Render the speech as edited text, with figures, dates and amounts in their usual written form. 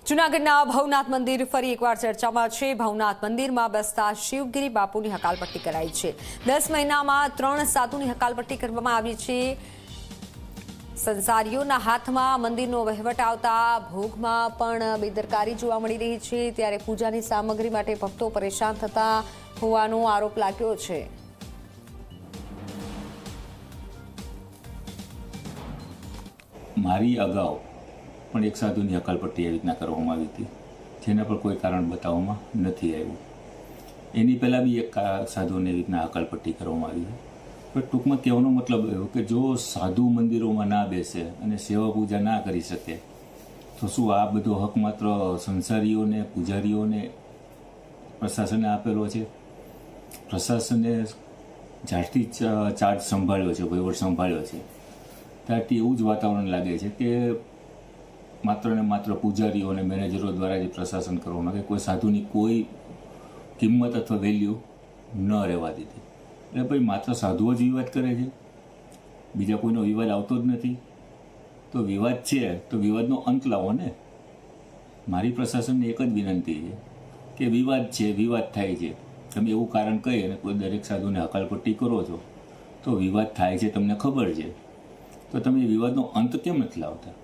જૂનાગઢના ભવનાથ મંદિર ફરી એકવાર ચર્ચામાં છે। ભવનાથ મંદિરમાં બેસતા શિવગિરી બાપુની હકાલપટ્ટી કરાઈ છે। 10 મહિનામાં 3 સાધુની હકાલપટ્ટી કરવામાં આવી છે। સંસારીઓના હાથમાં મંદિરનો વહીવટ આવતા ભોગમાં પણ બેદરકારી જોવા મળી રહી છે। ત્યારે પૂજાની સામગ્રી માટે ભક્તો પરેશાન થતા હોવાનો આરોપ લાગ્યો છે। મારી અગાઉ પણ એક સાધુની હકાલપટ્ટી એવી રીતના કરવામાં આવી હતી, જેના પર કોઈ કારણ બતાવવામાં નથી આવ્યું। એની પહેલાં બી એક સાધુને એવી રીતના હકાલપટ્ટી કરવામાં આવી છે। પણ ટૂંકમાં કહેવાનો મતલબ એવો કે જો સાધુ મંદિરોમાં ના બેસે અને સેવા પૂજા ના કરી શકે તો શું આ બધો હક માત્ર સંસારીઓને, પૂજારીઓને, પ્રશાસને આપેલો છે? પ્રશાસને જ્યારથી ચાર્જ સંભાળ્યો છે, વહીવટ સંભાળ્યો છે, ત્યારથી એવું જ વાતાવરણ લાગે છે કે માત્ર ને માત્ર પૂજારીઓ અને મેનેજરો દ્વારા જે પ્રશાસન કરવામાં આવે, કોઈ સાધુની કોઈ કિંમત અથવા વેલ્યુ ન રહેવા દીધી। એટલે ભાઈ માત્ર સાધુઓ જ વિવાદ કરે છે, બીજા કોઈનો વિવાદ આવતો જ નથી। તો વિવાદ છે તો વિવાદનો અંત લાવો ને। મારી પ્રશાસનને એક જ વિનંતી છે કે વિવાદ છે, વિવાદ થાય છે, તમે એવું કારણ કહી અને કોઈ દરેક સાધુને હકાલપટ્ટી કરો છો તો વિવાદ થાય છે, તમને ખબર છે, તો તમે વિવાદનો અંત કેમ નથી લાવતા?